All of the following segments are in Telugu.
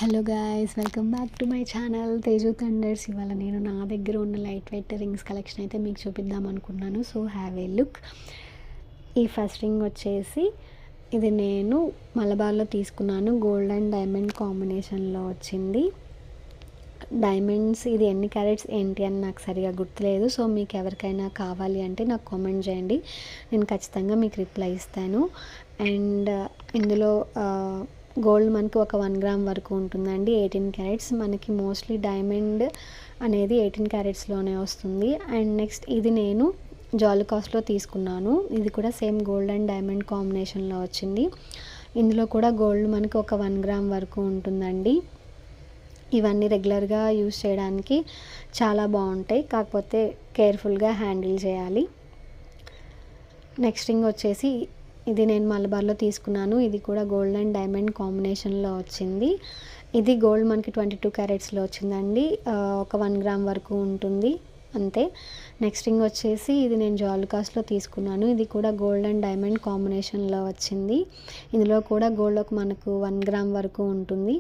Hello guys, welcome back to my channel Teju Thunders. ఇవాళ నేను నా దగ్గర ఉన్న లైట్ వెయిట్ రింగ్స్ కలెక్షన్ అయితే మీకు చూపిద్దాం అనుకున్నాను. So have a look. ఈ ఫస్ట్ రింగ్ వచ్చేసి ఇది నేను మలబార్లో తీసుకున్నాను. గోల్డ్ అండ్ డైమండ్ కాంబినేషన్లో వచ్చింది. డైమండ్స్ ఇది ఎన్ని క్యారెట్స్ ఏంటి అని నాకు సరిగా గుర్తులేదు. సో మీకు ఎవరికైనా కావాలి అంటే నాకు కామెంట్ చేయండి, నేను ఖచ్చితంగా మీకు రిప్లై ఇస్తాను. అండ్ ఇందులో గోల్డ్ మనకి ఒక 1 గ్రామ్ వరకు ఉంటుందండి. 18 క్యారెట్స్ మనకి మోస్ట్లీ డైమండ్ అనేది 18 క్యారెట్స్లోనే వస్తుంది. అండ్ నెక్స్ట్ ఇది నేను జాలికాస్లో తీసుకున్నాను. ఇది కూడా సేమ్ గోల్డ్ అండ్ డైమండ్ కాంబినేషన్లో వచ్చింది. ఇందులో కూడా గోల్డ్ మనకి ఒక 1 గ్రామ్ వరకు ఉంటుందండి. ఇవన్నీ రెగ్యులర్గా యూస్ చేయడానికి చాలా బాగుంటాయి, కాకపోతే కేర్ఫుల్గా హ్యాండిల్ చేయాలి. నెక్స్ట్ రింగ్ వచ్చేసి ఇది నేను మలబార్లో తీసుకున్నాను. ఇది కూడా గోల్డ్ అండ్ డైమండ్ కాంబినేషన్లో వచ్చింది. ఇది గోల్డ్ మనకి 22 క్యారెట్స్లో వచ్చిందండి. ఒక 1 గ్రామ్ వరకు ఉంటుంది అంతే. నెక్స్ట్ రింగ్ వచ్చేసి ఇది నేను జాలికాస్లో తీసుకున్నాను. ఇది కూడా గోల్డ్ అండ్ డైమండ్ కాంబినేషన్లో వచ్చింది. ఇందులో కూడా గోల్డ్ ఒక మనకు 1 గ్రామ్ వరకు ఉంటుంది.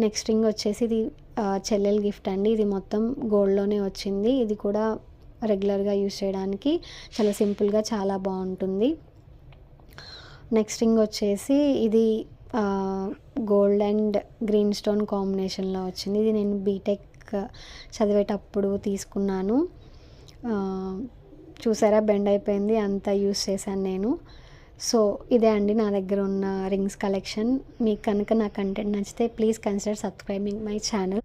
నెక్స్ట్ రింగ్ వచ్చేసి ఇది చెల్లెల్ గిఫ్ట్ అండి. ఇది మొత్తం గోల్డ్లోనే వచ్చింది. ఇది కూడా రెగ్యులర్గా యూస్ చేయడానికి చాలా సింపుల్గా చాలా బాగుంటుంది. నెక్స్ట్ రింగ్ వచ్చేసి ఇది గోల్డ్ అండ్ గ్రీన్ స్టోన్ కాంబినేషన్లో వచ్చింది. ఇది నేను బీటెక్ చదివేటప్పుడు తీసుకున్నాను. చూసారా, బెండ్ అయిపోయింది, అంతా యూస్ చేశాను నేను. సో ఇదే అండి నా దగ్గర ఉన్న రింగ్స్ కలెక్షన్. మీకు కనుక నా కంటెంట్ నచ్చితే please consider subscribing my channel.